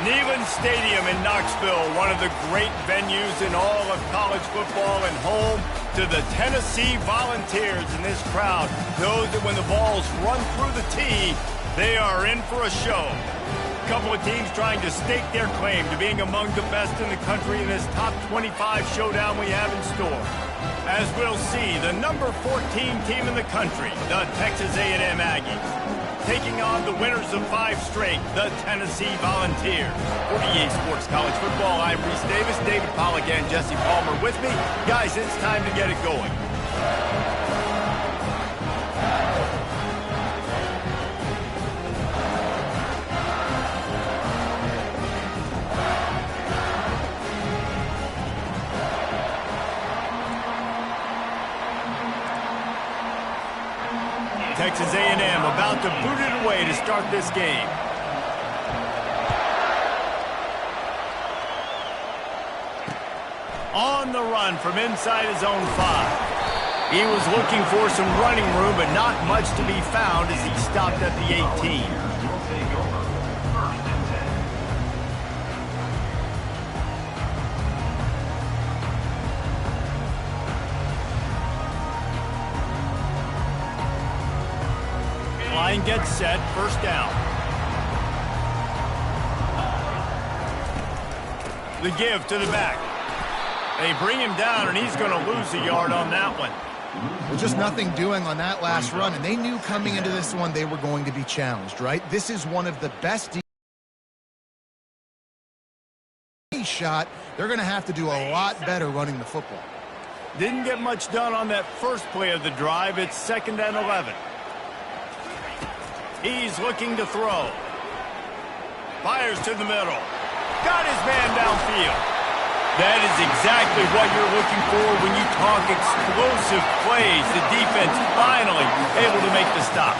Neyland Stadium in Knoxville, one of the great venues in all of college football and home to the Tennessee Volunteers. And this crowd knows that when the balls run through the tee, they are in for a show. A couple of teams trying to stake their claim to being among the best in the country in this top 25 showdown we have in store. As we'll see, the number 14 team in the country, the Texas A&M Aggies, taking on the winners of 5 straight, the Tennessee Volunteers. For EA Sports College Football, I'm Reese Davis, David Pollack, and Jesse Palmer with me. Guys, it's time to get it going. Texas A&M about to boot it away to start this game. On the run from inside his own 5. He was looking for some running room, but not much to be found as he stopped at the 18. Line gets set, first down. The give to the back. They bring him down, and he's going to lose a yard on that one. Well, just nothing doing on that last run, and they knew coming into this one they were going to be challenged, right? This is one of the best shot. They're going to have to do a lot better running the football. Didn't get much done on that first play of the drive. It's 2nd and 11. He's looking to throw. Fires to the middle. Got his man downfield. That is exactly what you're looking for when you talk explosive plays. The defense finally able to make the stop.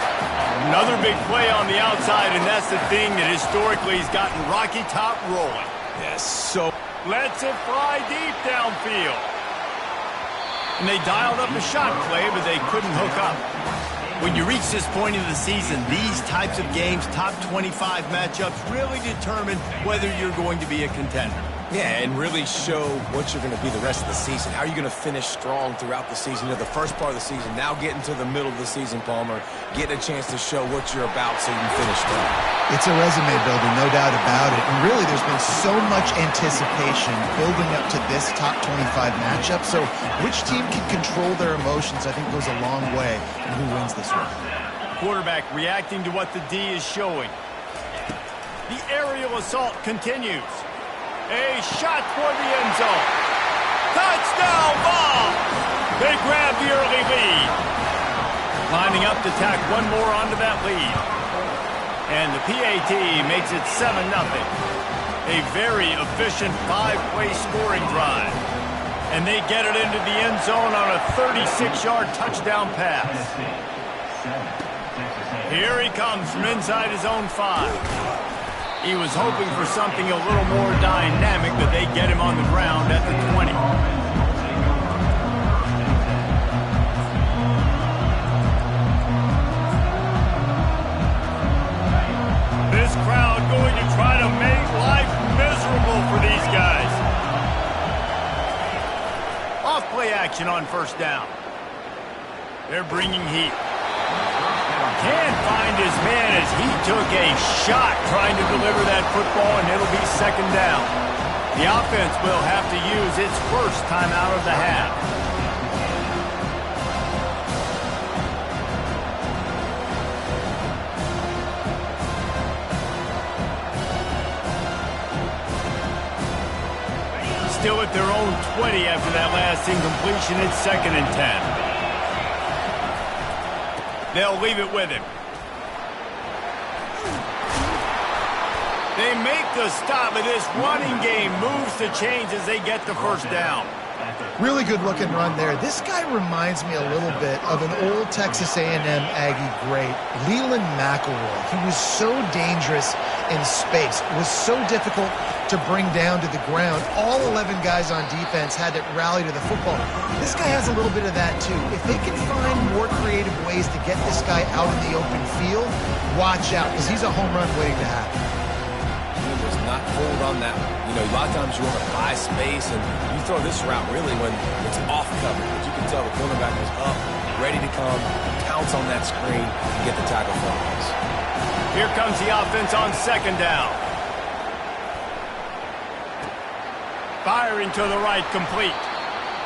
Another big play on the outside, and that's the thing that historically has gotten Rocky Top rolling. Yes, so lets it fly deep downfield. And they dialed up a shot play, but they couldn't hook up. When you reach this point of the season, these types of games, top 25 matchups, really determine whether you're going to be a contender. yeah, and really show what you're going to be the rest of the season. How are you going to finish strong throughout the season? You know, the first part of the season, now getting to the middle of the season, Palmer, getting a chance to show what you're about so you can finish strong. It's a resume builder, no doubt about it. And really, there's been so much anticipation building up to this top 25 matchup. So which team can control their emotions, I think, goes a long way in who wins this one. Quarterback reacting to what the D is showing. The aerial assault continues. A shot toward the end zone. Touchdown ball! They grab the early lead. Lining up to tack one more onto that lead. And the PAT makes it 7-0. A very efficient 5-play scoring drive. And they get it into the end zone on a 36-yard touchdown pass. Here he comes from inside his own 5. He was hoping for something a little more dynamic, but they get him on the ground at the 20. This crowd going to try to make life miserable for these guys. Off play action on first down. They're bringing heat. Can't find his man as he took a shot trying to deliver that football, and it'll be second down. The offense will have to use its first timeout of the half. Still at their own 20 after that last incompletion. It's 2nd and 10. They'll leave it with him. They make the stop, but this running game moves to change as they get the first down. Really good looking run there. This guy reminds me a little bit of an old Texas A&M Aggie great, Leland McElroy. He was so dangerous in space, was so difficult to bring down to the ground. All 11 guys on defense had to rally to the football. This guy has a little bit of that too. If they can find more creative ways to get this guy out in the open field, watch out, because he's a home run waiting to happen. He was not not fooled on that one. You know, a lot of times you want to buy space, and you throw this route really when it's off cover. But you can tell the cornerback was up, ready to come, pounce on that screen, and get the tackle for a loss. Here comes the offense on second down. Firing to the right, complete.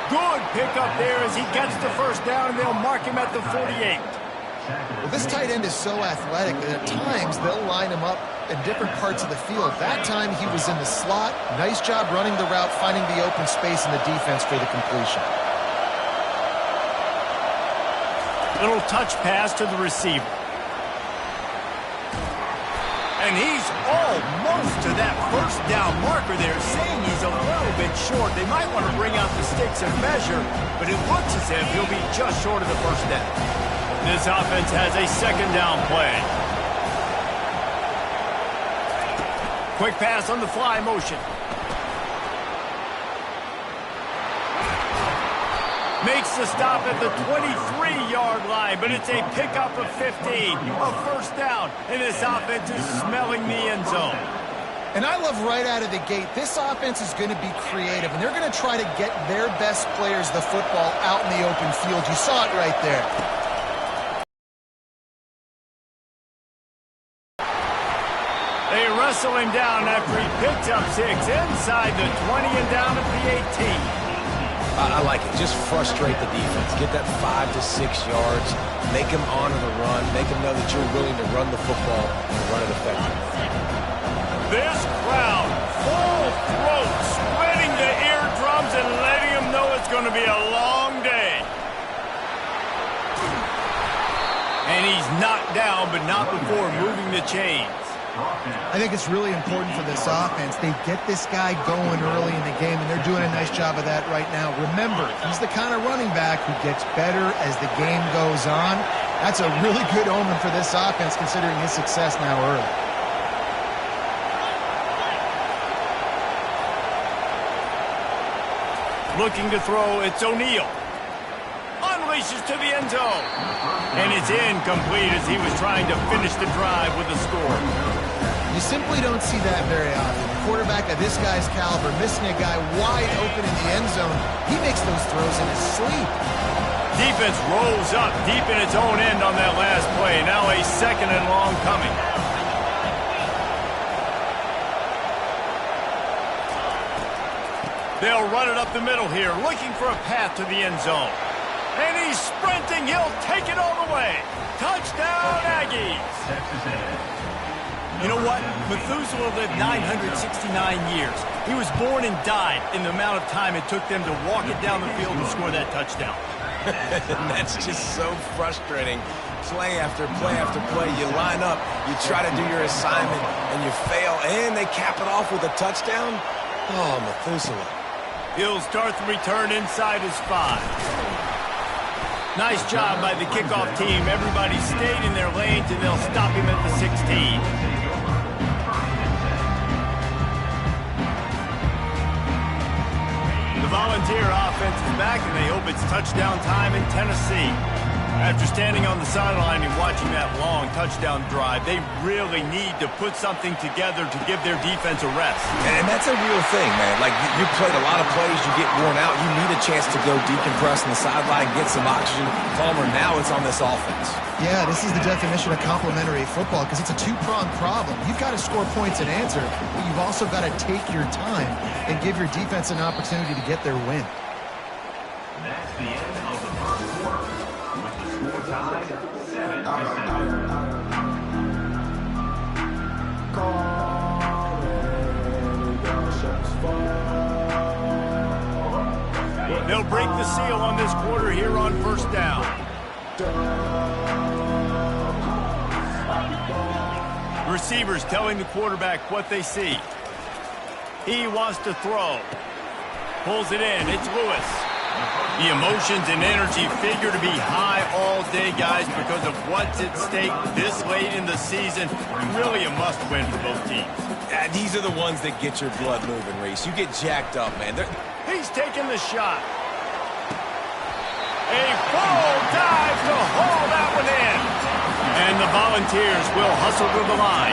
Good pickup there as he gets the first down, and they'll mark him at the 48. Well, this tight end is so athletic that at times they'll line him up in different parts of the field. That time he was in the slot. Nice job running the route, finding the open space in the defense for the completion. Little touch pass to the receiver. And he's almost to that first down marker there, saying he's a little bit short. They might want to bring out the sticks and measure, but it looks as if he'll be just short of the first down. This offense has a second down play. Quick pass on the fly motion. Makes the stop at the 23-yard line, but it's a pickup of 15, a first down, and this offense is smelling the end zone. And I love right out of the gate, this offense is going to be creative, and they're going to try to get their best players the football out in the open field. You saw it right there. They wrestle him down after he picks up 6 inside the 20 and down at the 18. I like it. Just frustrate the defense. Get that 5 to 6 yards. Make them honor the run. Make them know that you're willing to run the football and run it effectively. This crowd, full throat, spreading the eardrums and letting them know it's going to be a long day. And he's knocked down, but not before moving the chains. I think it's really important for this offense. They get this guy going early in the game, and they're doing a nice job of that right now. Remember, he's the kind of running back who gets better as the game goes on. That's a really good omen for this offense, considering his success now early. Looking to throw, it's O'Neal. Unleashes to the end zone. And it's incomplete as he was trying to finish the drive with a score. You simply don't see that very often. A quarterback of this guy's caliber missing a guy wide open in the end zone. He makes those throws in his sleep. Defense rolls up deep in its own end on that last play. Now a second and long coming. They'll run it up the middle here, looking for a path to the end zone. And he's sprinting. He'll take it all the way. Touchdown, Aggies. You know what? Methuselah lived 969 years. He was born and died in the amount of time it took them to walk it down the field and score that touchdown. And that's just so frustrating. Play after play after play. You line up, you try to do your assignment, and you fail, and they cap it off with a touchdown? Oh, Methuselah. He'll start the return inside his 5. Nice job by the kickoff team. Everybody stayed in their lanes, and they'll stop him at the 16. The Volunteer offense is back, and they hope it's touchdown time in Tennessee. After standing on the sideline and watching that long touchdown drive, they really need to put something together to give their defense a rest. And that's a real thing, man. Like, you played a lot of plays, you get worn out, you need a chance to go decompress on the sideline, get some oxygen. Palmer, now it's on this offense. Yeah, this is the definition of complementary football because it's a two-pronged problem. You've got to score points and answer, but you've also got to take your time and give your defense an opportunity to get their win. That's the end of the first quarter. With the score tied 7-7. They'll break the seal on this quarter here on first down. Receivers telling the quarterback what they see. He wants to throw. Pulls it in. It's Lewis. The emotions and energy figure to be high all day, guys, because of what's at stake this late in the season. Really a must-win for both teams. Yeah, these are the ones that get your blood moving, Reese. You get jacked up, man. He's taking the shot. A full dive to haul that one in. And the Volunteers will hustle to the line.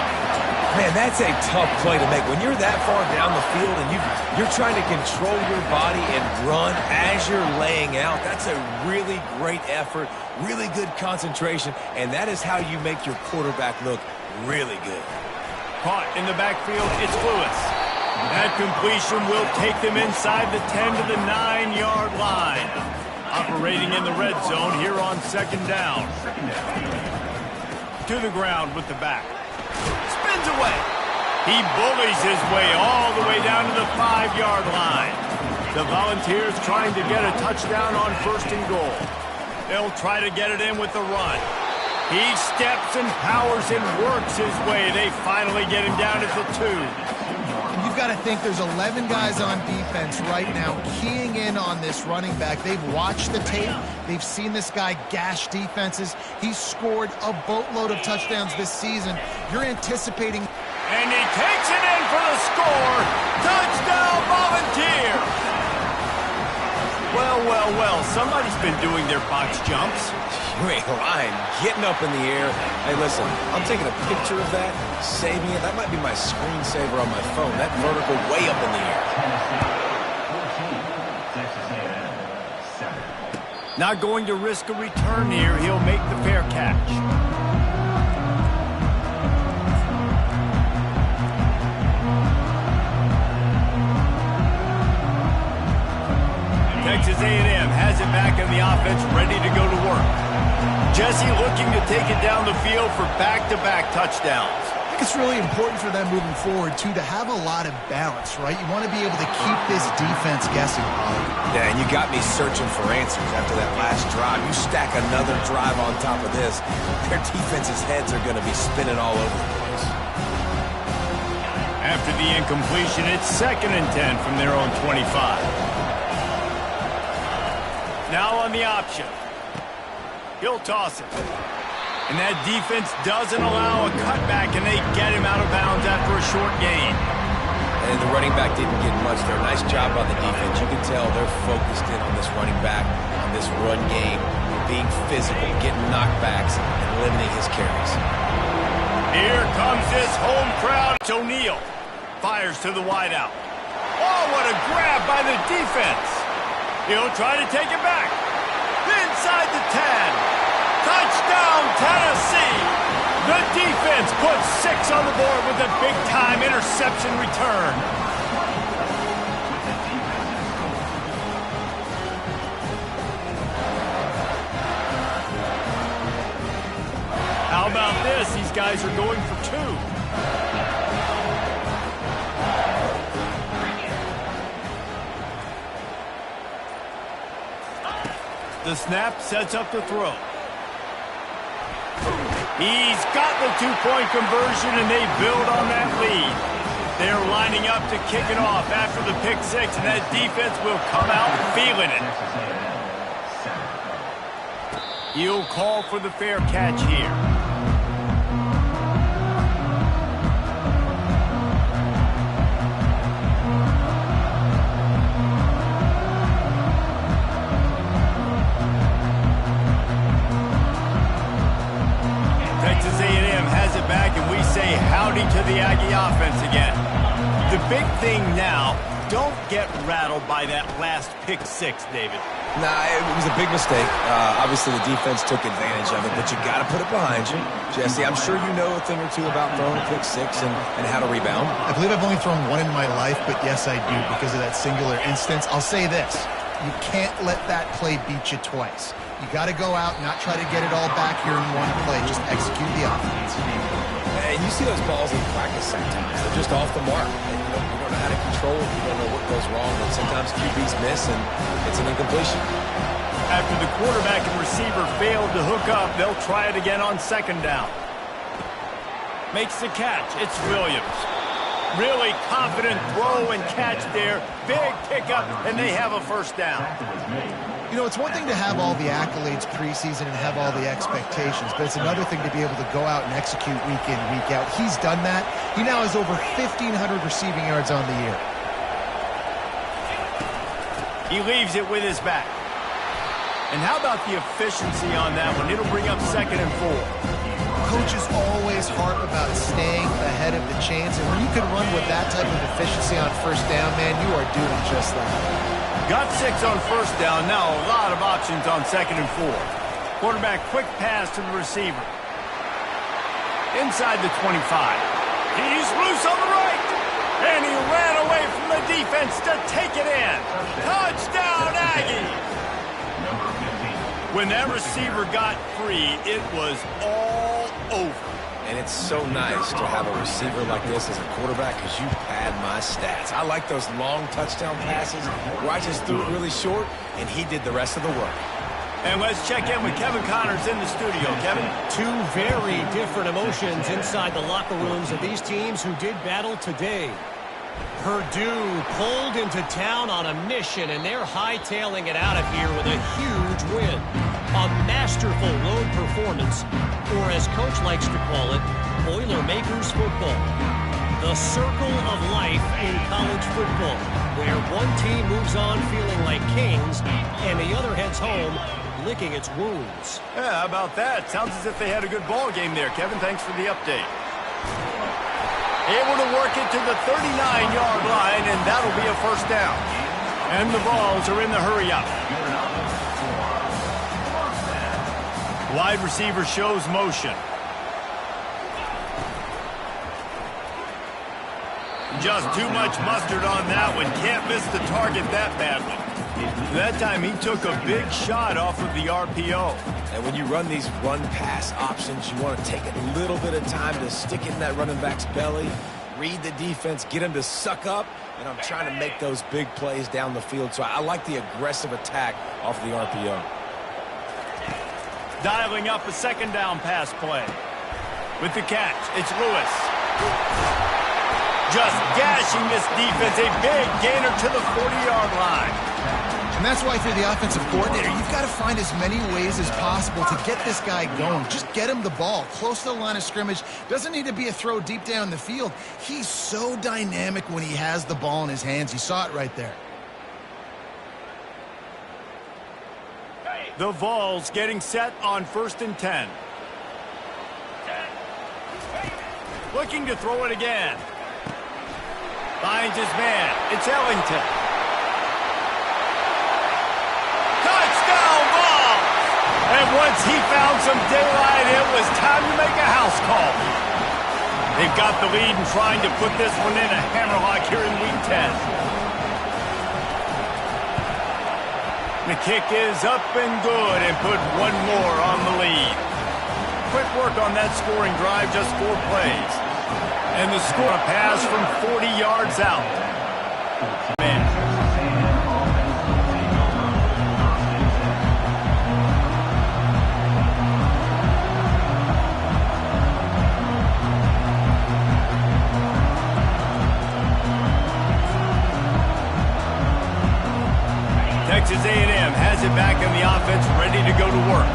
Man, that's a tough play to make. When you're that far down the field and you're trying to control your body and run as you're laying out, that's a really great effort, really good concentration, and that is how you make your quarterback look really good. Caught in the backfield, it's Lewis. That completion will take them inside the 10 to the 9-yard line. Operating in the red zone here on second down. To the ground with the back. Spins away. He bullies his way all the way down to the 5-yard line. The Volunteers trying to get a touchdown on 1st and goal. They'll try to get it in with the run. He steps and powers and works his way. They finally get him down at the 2. You've got to think there's 11 guys on defense right now keying in on this running back. They've watched the tape. They've seen this guy gash defenses. He's scored a boatload of touchdowns this season. You're anticipating. And he takes it in for the score. Touchdown, Volunteers. Well, somebody's been doing their box jumps. You ain't lying. Getting up in the air. Hey, listen, I'm taking a picture of that, saving it. That might be my screensaver on my phone. That vertical way up in the air. Not going to risk a return here. He'll make the fair catch. Texas A&M has it back in the offense, ready to go to work. Jesse looking to take it down the field for back-to-back touchdowns. I think it's really important for them moving forward, too, to have a lot of balance, right? You want to be able to keep this defense guessing, Polly. Yeah, and you got me searching for answers after that last drive. You stack another drive on top of this, their defense's heads are going to be spinning all over the place. After the incompletion, it's 2nd and 10 from their own 25. Now on the option. He'll toss it. And that defense doesn't allow a cutback, and they get him out of bounds after a short gain. And the running back didn't get much there. Nice job on the defense. You can tell they're focused in on this running back, on this run game, being physical, getting knockbacks, and limiting his carries. Here comes this home crowd. It's O'Neal. Fires to the wideout. Oh, what a grab by the defense. He'll try to take it back. Inside the 10. Touchdown, Tennessee. The defense puts 6 on the board with a big-time interception return. How about this? These guys are going for 2. The snap sets up the throw. He's got the 2-point conversion, and they build on that lead. They're lining up to kick it off after the pick 6, and that defense will come out feeling it. He'll call for the fair catch here. Texas A&M has it back, and we say howdy to the Aggie offense again. The big thing now, don't get rattled by that last pick 6, David. Nah, it was a big mistake. Obviously, the defense took advantage of it, but you got to put it behind you. Jesse, I'm sure you know a thing or two about throwing a pick 6 and how to rebound. I believe I've only thrown 1 in my life, but yes, I do because of that singular instance. I'll say this. You can't let that play beat you twice. You got to go out, not try to get it all back here in one play. Just execute the offense. And you see those balls in practice sometimes. They're just off the mark. And you don't know how to control it. You don't know what goes wrong. And sometimes QBs miss, and it's an incompletion. After the quarterback and receiver failed to hook up, they'll try it again on 2nd down. Makes the catch. It's Williams. Really confident throw and catch there. Big pickup, and they have a 1st down. You know, it's one thing to have all the accolades preseason and have all the expectations, but it's another thing to be able to go out and execute week in, week out. He's done that. He now has over 1,500 receiving yards on the year. He leaves it with his back. And how about the efficiency on that one? It'll bring up 2nd and 4. coaches always harp about staying ahead of the chains, and when you can run with that type of efficiency on first down, man, you are doing just that. Got 6 on first down. Now a lot of options on 2nd and 4. Quarterback quick pass to the receiver. Inside the 25. He's loose on the right. And he ran away from the defense to take it in. Touchdown, Aggies! When that receiver got free, it was all over. And it's so nice to have a receiver like this as a quarterback because you pad my stats. I like those long touchdown passes where I just threw it really short, and he did the rest of the work. And let's check in with Kevin Connors in the studio. Kevin? Two very different emotions inside the locker rooms of these teams who did battle today. Purdue pulled into town on a mission, and they're hightailing it out of here with a huge win. A masterful road performance, or as Coach likes to call it, Boilermakers football. The circle of life in college football, where one team moves on feeling like kings, and the other heads home licking its wounds. Yeah, how about that? Sounds as if they had a good ball game there, Kevin. Thanks for the update. Able to work it to the 39-yard line, and that'll be a first down. And the Vols are in the hurry-up. Wide receiver shows motion. Just too much mustard on that one. Can't miss the target that badly. That time he took a big shot off of the RPO. And when you run these run-pass options, you want to take a little bit of time to stick it in that running back's belly, read the defense, get him to suck up, and I'm trying to make those big plays down the field. So I like the aggressive attack off the RPO. Dialing up a second down pass play. With the catch, it's Lewis. Just gashing this defense, a big gainer to the 40-yard line. And that's why, if you're the offensive coordinator, you've got to find as many ways as possible to get this guy going. Just get him the ball close to the line of scrimmage. Doesn't need to be a throw deep down the field. He's so dynamic when he has the ball in his hands. You saw it right there. The Vols getting set on 1st and 10. Looking to throw it again. Finds his man. It's Ellington. Touchdown, Vols! And once he found some daylight, it was time to make a house call. They've got the lead and trying to put this one in a hammerlock here in Week 10. The kick is up and good and put one more on the lead. Quick work on that scoring drive, just 4 plays. And the score, a pass from 40 yards out. Man. Texas A&M has it back in the offense, ready to go to work.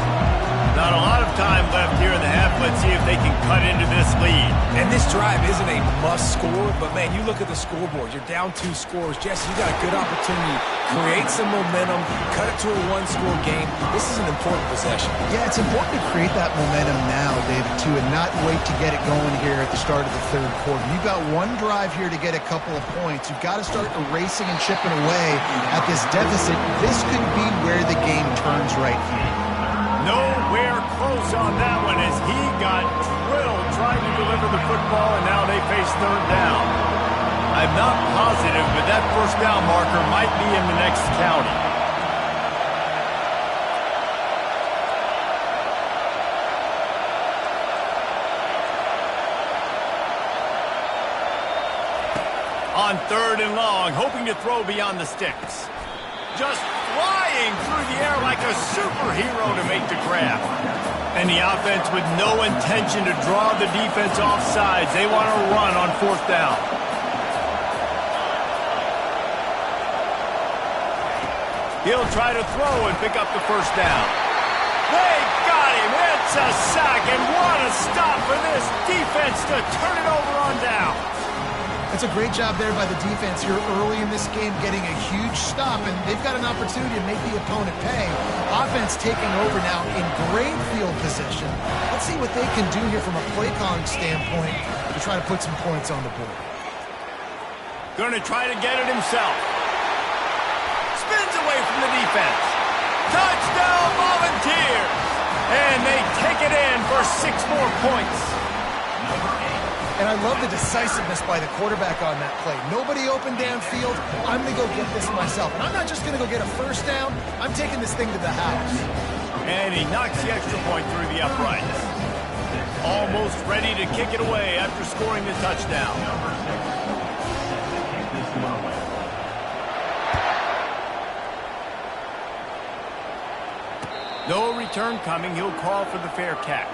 Not a lot of time left here in the half. Let's see if they can cut into this lead. And this drive isn't a must score, but man, you look at the scoreboard. You're down 2 scores. Jesse, you got a good opportunity. Create some momentum. Cut it to a 1-score game. This is an important possession. Yeah, it's important to create that momentum now, David, too, and not wait to get it going here at the start of the 3rd quarter. You've got one drive here to get a couple of points. You've got to start erasing and chipping away at this deficit. This could be where the game turns right here. Nowhere close on that one as he got drilled trying to deliver the football, and now they face 3rd down. I'm not positive, but that 1st down marker might be in the next county. On 3rd and long, hoping to throw beyond the sticks. Just flying through the air like a superhero to make the grab. And the offense with no intention to draw the defense off sides. They want to run on 4th down. He'll try to throw and pick up the 1st down. They got him. It's a sack, and what a stop for this defense to turn it over on down. It's a great job there by the defense here early in this game, getting a huge stop, and they've got an opportunity to make the opponent pay. Offense taking over now in great field position. Let's see what they can do here from a play calling standpoint to try to put some points on the board. Going to try to get it himself. Spins away from the defense. Touchdown Volunteers! And they take it in for 6 more points. And I love the decisiveness by the quarterback on that play. Nobody open downfield. I'm going to go get this myself. And I'm not just going to go get a first down. I'm taking this thing to the house. And he knocks the extra point through the uprights. Almost ready to kick it away after scoring the touchdown. No return coming. He'll call for the fair catch.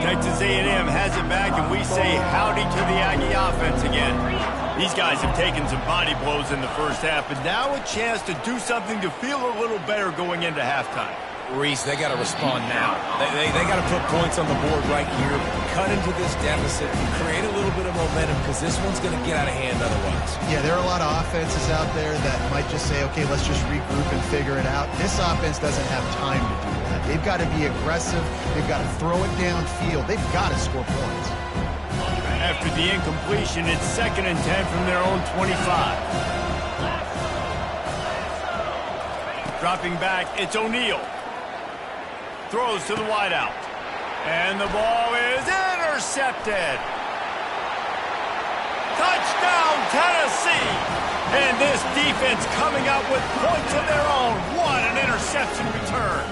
Texas A&M has it back, and we say howdy to the Aggie offense again. These guys have taken some body blows in the first half, but now a chance to do something to feel a little better going into halftime. Reese, they got to respond now. They got to put points on the board right here, cut into this deficit, create a little bit of momentum, because this one's going to get out of hand otherwise. Yeah, there are a lot of offenses out there that might just say, okay, let's just regroup and figure it out. This offense doesn't have time to do that. They've got to be aggressive. They've got to throw it downfield. They've got to score points. After the incompletion, it's 2nd and 10 from their own 25. Dropping back, it's O'Neal. Throws to the wideout. And the ball is intercepted. Touchdown, Tennessee! And this defense coming up with points of their own. What an interception return.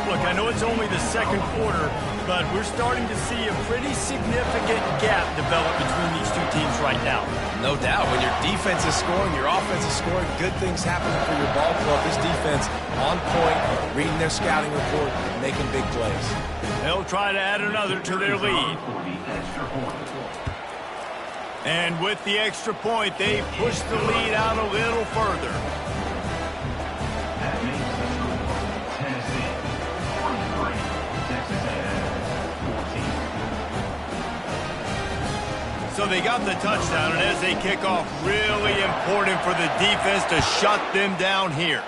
Look, I know it's only the 2nd quarter, but we're starting to see a pretty significant gap develop between these two teams right now. No doubt. When your defense is scoring, your offense is scoring, good things happening for your ball club. This defense on point, reading their scouting report, making big plays. They'll try to add another to their lead. And with the extra point, they push the lead out a little further. So they got the touchdown, and as they kick off, really important for the defense to shut them down here.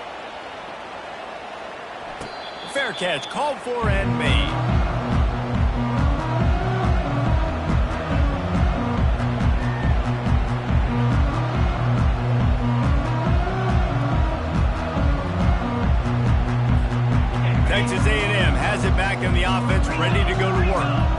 Fair catch called for and made. Texas A&M has it back in the offense, ready to go to work.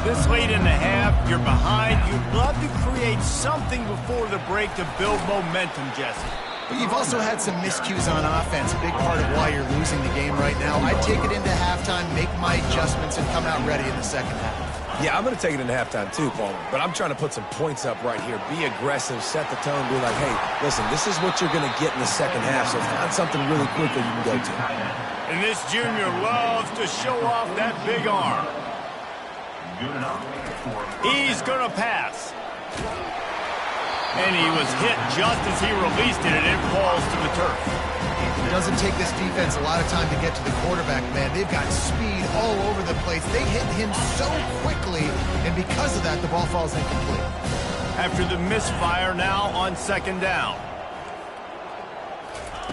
This late in the half, you're behind. You'd love to create something before the break to build momentum, Jesse. But you've also had some miscues on offense, a big part of why you're losing the game right now. I'd take it into halftime, make my adjustments, and come out ready in the 2nd half. Yeah, I'm going to take it into halftime too, Paul. But I'm trying to put some points up right here. Be aggressive, set the tone, be like, hey, listen, this is what you're going to get in the 2nd half, so find something really quick that you can go to. And this junior loves to show off that big arm. He's going to pass. And he was hit just as he released it, and it falls to the turf. It doesn't take this defense a lot of time to get to the quarterback, man. They've got speed all over the place. They hit him so quickly, and because of that, the ball falls incomplete. After the misfire, now on 2nd down.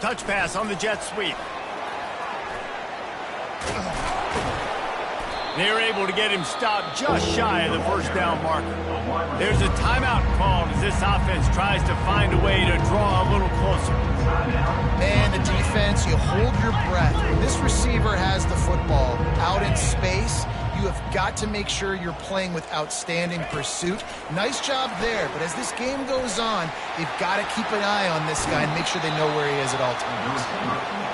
Touch pass on the jet sweep. They're able to get him stopped just shy of the 1st down marker. There's a timeout called as this offense tries to find a way to draw a little closer. Man, the defense, you hold your breath. When this receiver has the football out in space, you have got to make sure you're playing with outstanding pursuit. Nice job there, but as this game goes on, they've got to keep an eye on this guy and make sure they know where he is at all times.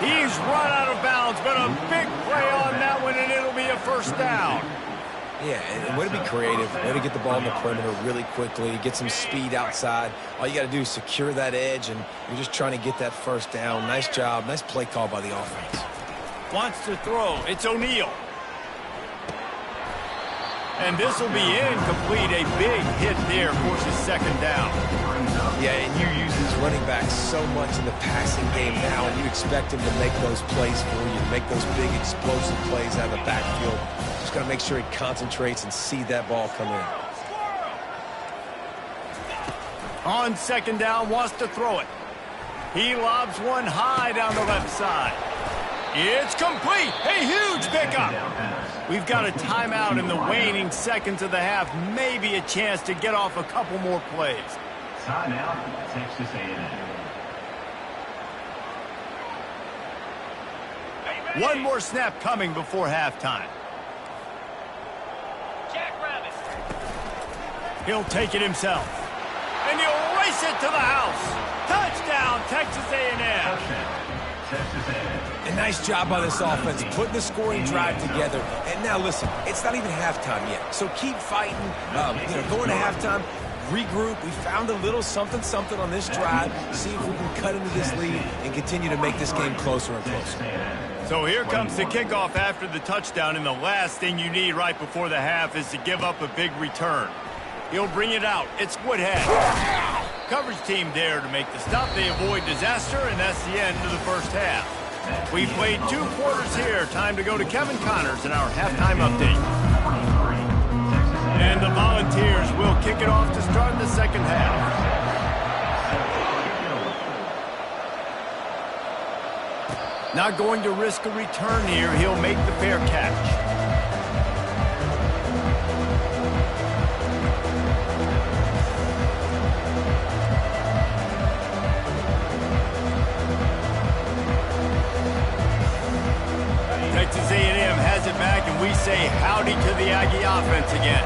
He's run out of bounds, but a big play on that one, and it'll be a 1st down. Yeah, and way to be creative, way to get the ball in the perimeter really quickly, get some speed outside. All you got to do is secure that edge, and you're just trying to get that 1st down. Nice job, nice play call by the offense. Wants to throw. It's O'Neal. And this will be incomplete. A big hit there, forces second down. Yeah, and you use these running backs so much in the passing game now, and you expect him to make those plays for you, to make those big explosive plays out of the backfield. Just got to make sure he concentrates and see that ball come in. On second down, wants to throw it. He lobs one high down the left side. It's complete. A huge pickup. We've got a timeout in the waning seconds of the half. Maybe a chance to get off a couple more plays. Timeout, Texas A&M. One more snap coming before halftime. He'll take it himself. And he'll race it to the house. Touchdown, Texas A&M. Texas A&M. A nice job by this offense, putting the scoring drive together. And now listen, it's not even halftime yet. So keep fighting, going to halftime, regroup. We found a little something on this drive. See if we can cut into this lead and continue to make this game closer and closer. So here comes the kickoff after the touchdown, and the last thing you need right before the half is to give up a big return. He'll bring it out. It's Woodhead. Coverage team there to make the stop. They avoid disaster, and that's the end of the first half. We played 2 quarters here. Time to go to Kevin Connors in our halftime update. And the Volunteers will kick it off to start the second half. Not going to risk a return here. He'll make the fair catch. Texas A&M has it back, and we say howdy to the Aggie offense again.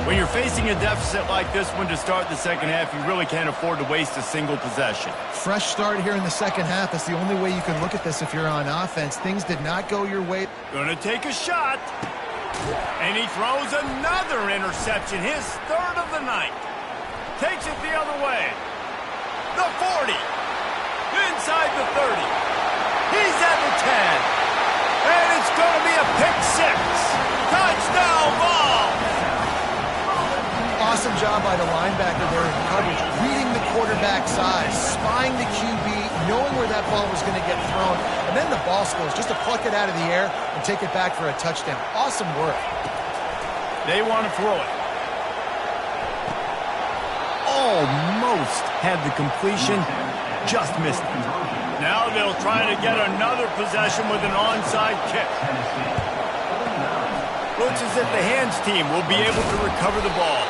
When you're facing a deficit like this one to start the second half, you really can't afford to waste a single possession. Fresh start here in the second half. That's the only way you can look at this if you're on offense. Things did not go your way. Gonna take a shot. And he throws another interception, his 3rd of the night. Takes it the other way. The 40. Inside the 30. He's at the 10. And it's going to be a pick 6. Touchdown ball. Awesome job by the linebacker there in coverage, reading the quarterback size, spying the QB, knowing where that ball was going to get thrown, and then the ball scores, just to pluck it out of the air and take it back for a touchdown. Awesome work. They want to throw it. Almost had the completion, just missed it. Now they'll try to get another possession with an onside kick. Looks as if the hands team will be able to recover the ball.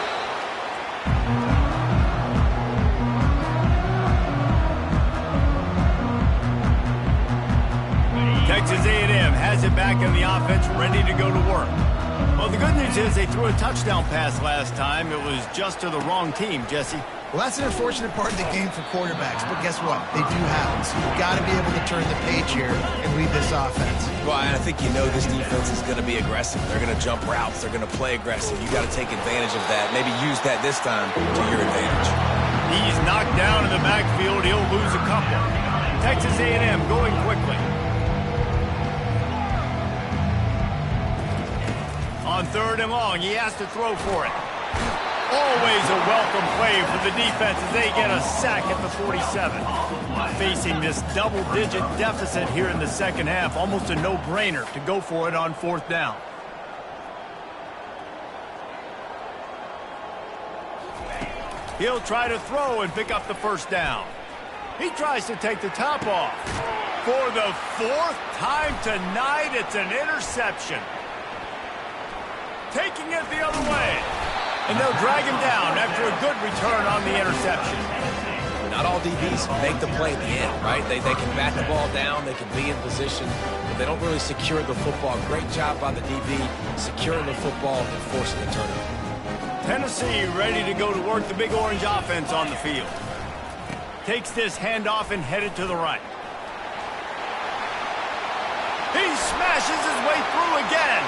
Texas A&M has it back in the offense, ready to go to work. Well, the good news is they threw a touchdown pass last time. It was just to the wrong team, Jesse. Well, that's an unfortunate part of the game for quarterbacks, but guess what? They do happen. So you've got to be able to turn the page here and lead this offense. Well, and I think you know this defense is going to be aggressive. They're going to jump routes. They're going to play aggressive. You got to take advantage of that. Maybe use that this time to your advantage. He's knocked down in the backfield. He'll lose a couple. Texas A&M going quickly. On 3rd and long, he has to throw for it. Always a welcome play for the defense as they get a sack at the 47. Facing this double-digit deficit here in the second half, almost a no-brainer to go for it on 4th down. He'll try to throw and pick up the 1st down. He tries to take the top off. For the 4th time tonight, it's an interception. Taking it the other way. And they'll drag him down after a good return on the interception. Not all DBs make the play at the end, right? They can bat the ball down, they can be in position, but they don't really secure the football. Great job by the DB securing the football and forcing the turnover. Tennessee ready to go to work, the Big Orange offense on the field. Takes this handoff and headed to the right. He smashes his way through again.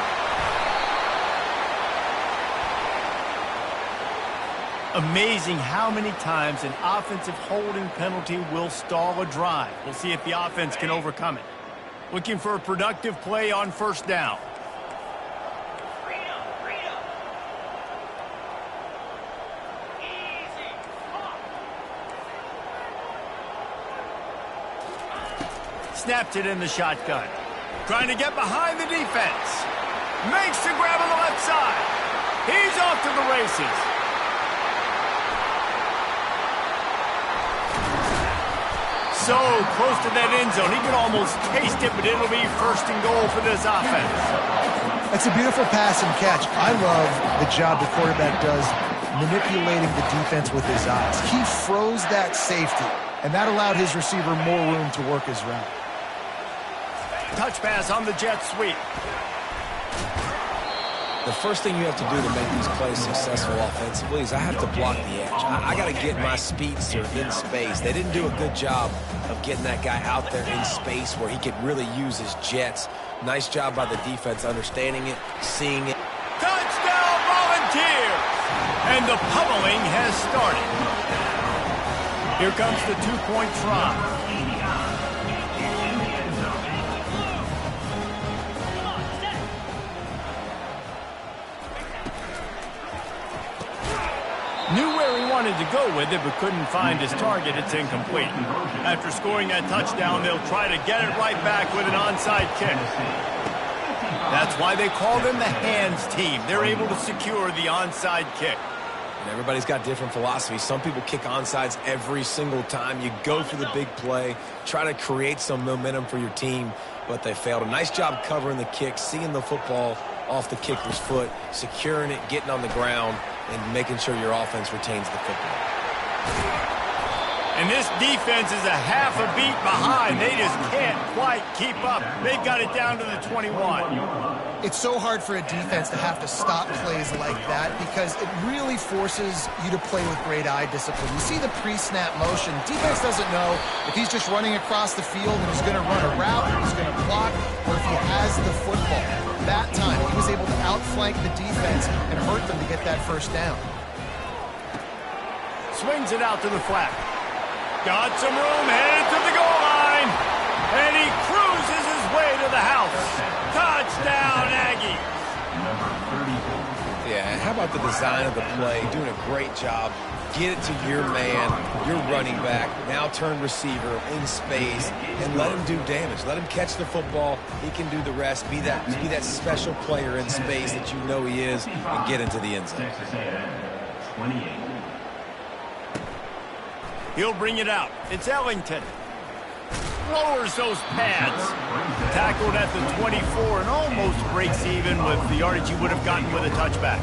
Amazing how many times an offensive holding penalty will stall a drive. We'll see if the offense can overcome it. Looking for a productive play on first down. Snapped it in the shotgun. Trying to get behind the defense. Makes the grab on the left side. He's off to the races. So close to that end zone. He can almost taste it, but it'll be first and goal for this offense. That's a beautiful pass and catch. I love the job the quarterback does manipulating the defense with his eyes. He froze that safety, and that allowed his receiver more room to work his route. Touch pass on the jet sweep. The first thing you have to do to make these plays successful offensively is I have to block the edge. I got to get my speedster in space. They didn't do a good job of getting that guy out there in space where he could really use his jets. Nice job by the defense understanding it, seeing it. Touchdown Volunteers! And the pummeling has started. Here comes the two-point try. Knew where he wanted to go with it, but couldn't find his target. It's incomplete. After scoring that touchdown, they'll try to get it right back with an onside kick. That's why they call them the hands team. They're able to secure the onside kick. And everybody's got different philosophies. Some people kick onsides every single time. You go for the big play, try to create some momentum for your team, but they failed. A nice job covering the kick, seeing the football off the kicker's foot, securing it, getting on the ground, and making sure your offense retains the football. And this defense is a half a beat behind. They just can't quite keep up. They've got it down to the 21. It's so hard for a defense to have to stop plays like that because it really forces you to play with great eye discipline. You see the pre-snap motion. Defense doesn't know if he's just running across the field and he's going to run a route, he's going to block, or if he has the football. That time, he was able to outflank the defense and hurt them to get that first down. Swings it out to the flat. Got some room, headed to the goal line. And he cruises his way to the house. Touchdown, Aggies. Yeah, and how about the design of the play? Doing a great job. Get it to your man, your running back, now turn receiver in space, and let him do damage. Let him catch the football. He can do the rest. Be that special player in space that you know he is, and get into the end zone. Texas A&M, 28. He'll bring it out. It's Ellington. Lowers those pads. Tackled at the 24 and almost breaks even with the yardage he would have gotten with a touchback.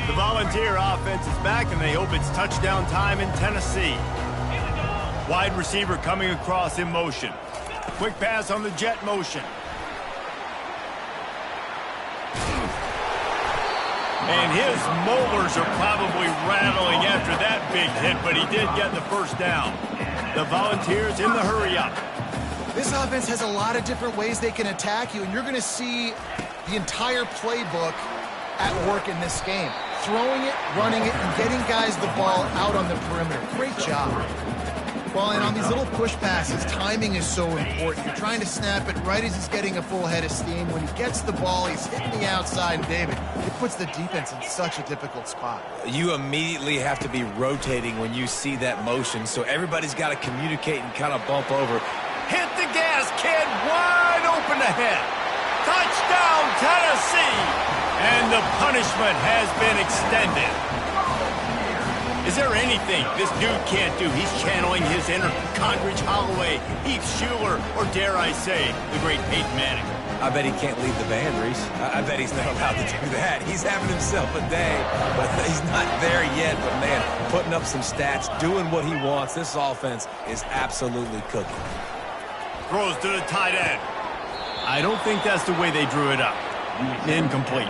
The Volunteer offense is back, and they hope it's touchdown time in Tennessee. Wide receiver coming across in motion. Quick pass on the jet motion. And his molars are probably rattling after that big hit, but he did get the first down. The Volunteers in the hurry-up. This offense has a lot of different ways they can attack you, and you're going to see the entire playbook at work in this game. Throwing it, running it, and getting guys the ball out on the perimeter. Great job. Well, and on these little push passes, timing is so important. You're trying to snap it right as he's getting a full head of steam. When he gets the ball, he's hitting the outside, and David, it puts the defense in such a difficult spot. You immediately have to be rotating when you see that motion, so everybody's got to communicate and kind of bump over. Hit the gas, kid. Wide open ahead. Touchdown, Tennessee. And the punishment has been extended. Is there anything this dude can't do? He's channeling his inner Condridge Holloway, Heath Schuler, or dare I say, the great Peyton Manning. I bet he can't lead the band, Reese. I bet he's not allowed to do that. He's having himself a day, but he's not there yet. But, man, putting up some stats, doing what he wants. This offense is absolutely cooking. Throws to the tight end. I don't think that's the way they drew it up. Incomplete.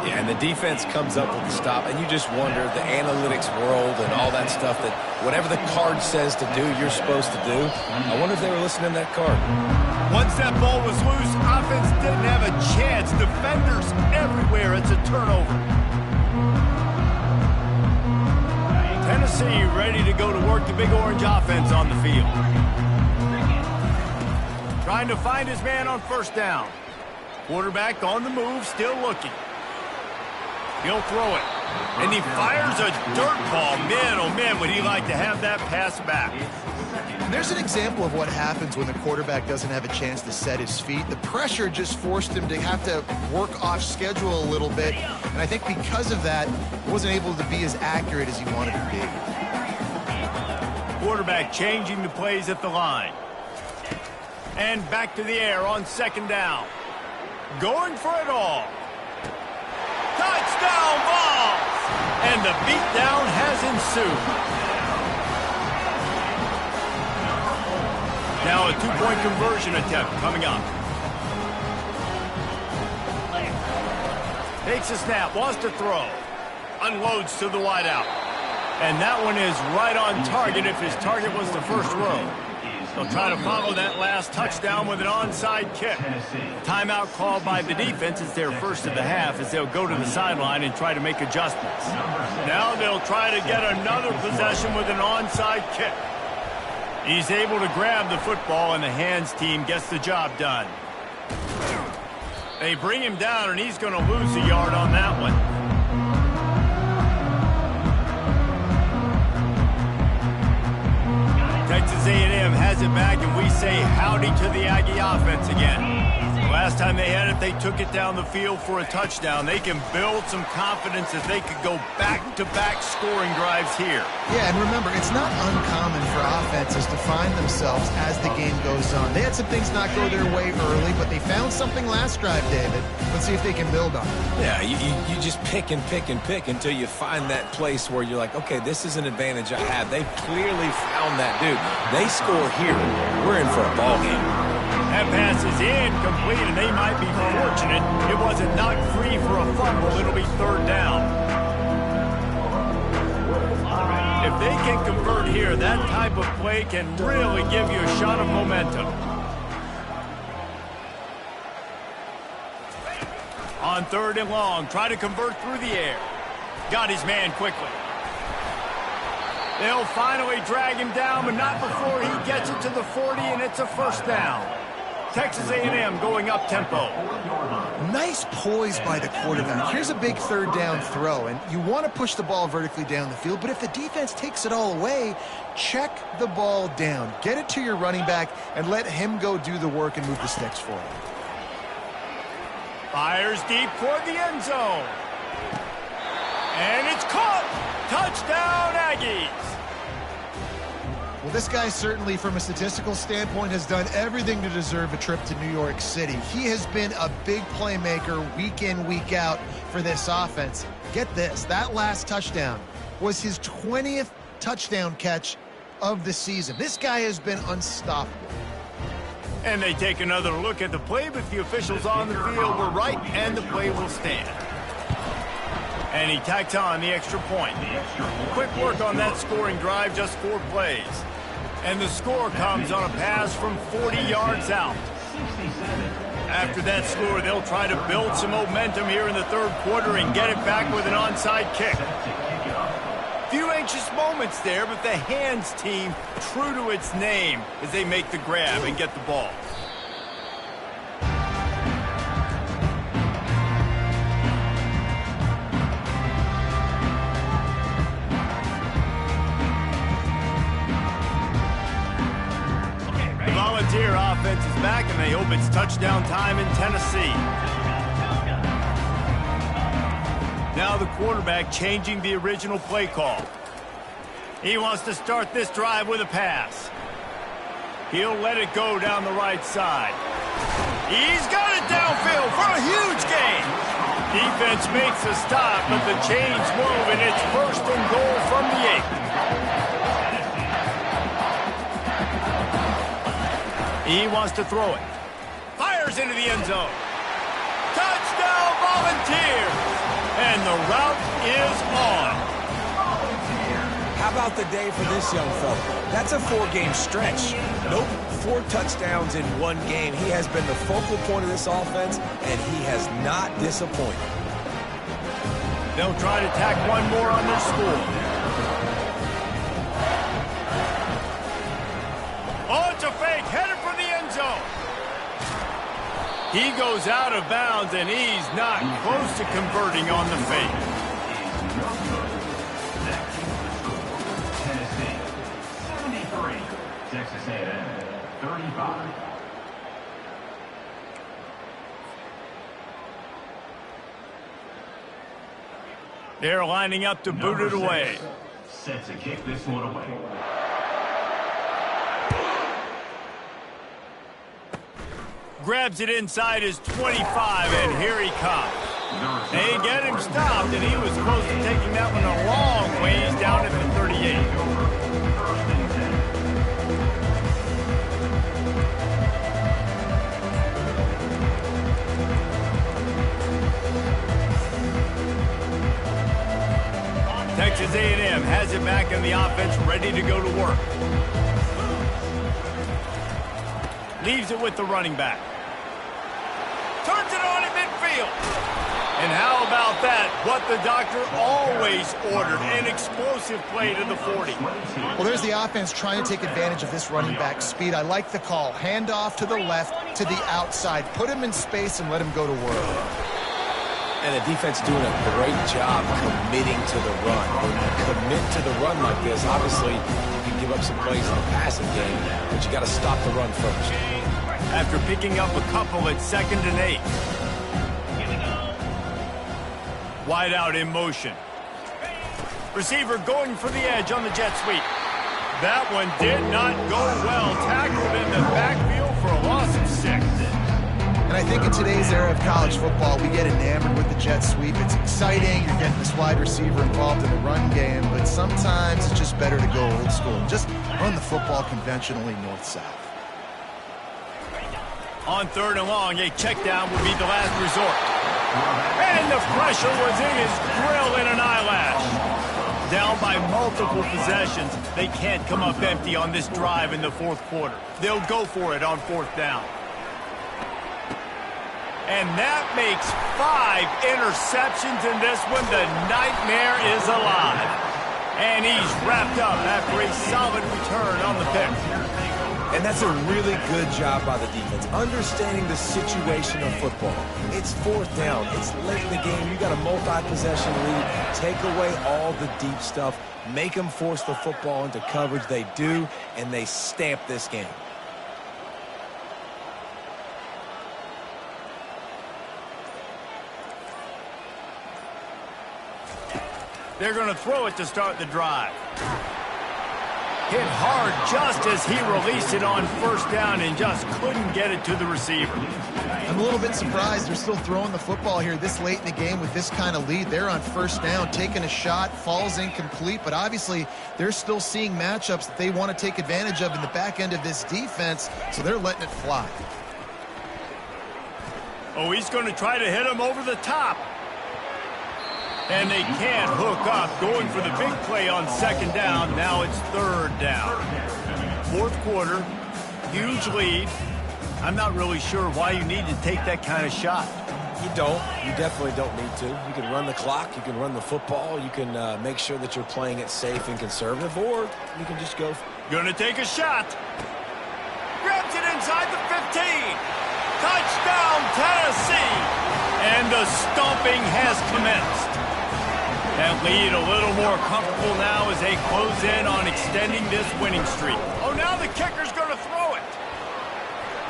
Yeah, and the defense comes up with the stop, and you just wonder, the analytics world and all that stuff, that whatever the card says to do, you're supposed to do. I wonder if they were listening to that card. Once that ball was loose, offense didn't have a chance. Defenders everywhere. It's a turnover. Tennessee ready to go to work the Big Orange offense on the field. Trying to find his man on first down. Quarterback on the move, still looking. He'll throw it. And he fires a dirt ball. Man, oh man, would he like to have that pass back. There's an example of what happens when the quarterback doesn't have a chance to set his feet. The pressure just forced him to have to work off schedule a little bit. And I think because of that, he wasn't able to be as accurate as he wanted to be. Quarterback changing the plays at the line. And back to the air on second down. Going for it all. Touchdown ball! And the beatdown has ensued. Now a two-point conversion attempt coming up. Takes a snap, wants to throw. Unloads to the wideout. And that one is right on target if his target was the first row. They'll try to follow that last touchdown with an onside kick. Timeout called by the defense. It's their first of the half as they'll go to the sideline and try to make adjustments. Now they'll try to get another possession with an onside kick. He's able to grab the football, and the hands team gets the job done. They bring him down, and he's going to lose a yard on that one. Texas A&M has it back, and we say howdy to the Aggie offense again. Last time they had it, they took it down the field for a touchdown. They can build some confidence that they could go back-to-back scoring drives here. Yeah, and remember, it's not uncommon for offenses to find themselves as the game goes on. They had some things not go their way early, but they found something last drive, David. Let's see if they can build on it. Yeah, you just pick and pick and pick until you find that place where you're like, okay, this is an advantage I have. They clearly found that dude. They score here. We're in for a ball game. That pass is incomplete, and they might be fortunate it wasn't knocked free for a fumble. It'll be third down. If they can convert here, that type of play can really give you a shot of momentum. On third and long, try to convert through the air. Got his man quickly. They'll finally drag him down, but not before he gets it to the 40, and it's a first down. Texas A&M going up tempo. Nice poise by the quarterback. Here's a big third down throw, and you want to push the ball vertically down the field, but if the defense takes it all away, check the ball down. Get it to your running back and let him go do the work and move the sticks for him. Fires deep toward the end zone. And it's caught. Touchdown, Aggies. Well, this guy certainly, from a statistical standpoint, has done everything to deserve a trip to New York City. He has been a big playmaker week in, week out for this offense. Get this, that last touchdown was his 20th touchdown catch of the season. This guy has been unstoppable. And they take another look at the play, but the officials on the field were right, and the play will stand. And he tacks on the extra point. Quick work on that scoring drive, just 4 plays. And the score comes on a pass from 40 yards out. After that score, they'll try to build some momentum here in the third quarter and get it back with an onside kick. Few anxious moments there, but the hands team true to its name as they make the grab and get the ball. Volunteer offense is back, and they hope it's touchdown time in Tennessee. Now the quarterback changing the original play call. He wants to start this drive with a pass. He'll let it go down the right side. He's got it downfield for a huge gain. Defense makes a stop, but the chains move, and it's first and goal from the 8. He wants to throw it. Fires into the end zone. Touchdown, Volunteers! And the route is on. How about the day for this young fella? That's a 4-game stretch. Nope, 4 touchdowns in 1 game. He has been the focal point of this offense, and he has not disappointed. They'll try to tack one more on their score. Oh, it's a fake, headed for the end zone. He goes out of bounds, and he's not close to converting on the fake. Tennessee 73, Texas A&M 35. They're lining up to boot it away. Set to kick this one away. Grabs it inside his 25, and here he comes. They get him stopped, and he was close to taking that one a long ways down at the 38. Texas A&M has it back in the offense, ready to go to work. Leaves it with the running back. Turns it on in midfield. And how about that? What the doctor always ordered, an explosive play to the 40. Well, there's the offense trying to take advantage of this running back's speed. I like the call. Hand off to the left, to the outside. Put him in space and let him go to work. And the defense doing a great job committing to the run. When you commit to the run like this, obviously you can give up some plays in the passing game, but you got to stop the run first. After picking up a couple at 2nd and 8. Wide out in motion. Receiver going for the edge on the jet sweep. That one did not go well. Tackled in the backfield for a loss of 6. And I think in today's era of college football, we get enamored with the jet sweep. It's exciting. You're getting this wide receiver involved in the run game, but sometimes it's just better to go old school and just run the football conventionally north-south. On 3rd and long, a check down would be the last resort. And the pressure was in his grill in an eyelash. Down by multiple possessions, they can't come up empty on this drive in the 4th quarter. They'll go for it on 4th down. And that makes 5 interceptions in this one. The nightmare is alive. And he's wrapped up after a solid return on the pick. And that's a really good job by the defense, understanding the situation of football. It's 4th down. It's late in the game. You got a multi-possession lead. Take away all the deep stuff. Make them force the football into coverage. They do, and they stamp this game. They're going to throw it to start the drive. Hit hard just as he released it on 1st down and just couldn't get it to the receiver. I'm a little bit surprised they're still throwing the football here this late in the game with this kind of lead. They're on 1st down, taking a shot, falls incomplete, but obviously they're still seeing matchups that they want to take advantage of in the back end of this defense, so they're letting it fly. Oh, he's going to try to hit him over the top. And they can't hook up, going for the big play on 2nd down. Now it's 3rd down. 4th quarter, huge lead. I'm not really sure why you need to take that kind of shot. You don't. You definitely don't need to. You can run the clock. You can run the football. You can make sure that you're playing it safe and conservative, or you can just go. Gonna take a shot. Grabs it inside the 15. Touchdown, Tennessee. And the stomping has commenced. That lead a little more comfortable now as they close in on extending this winning streak. Oh, now the kicker's going to throw it.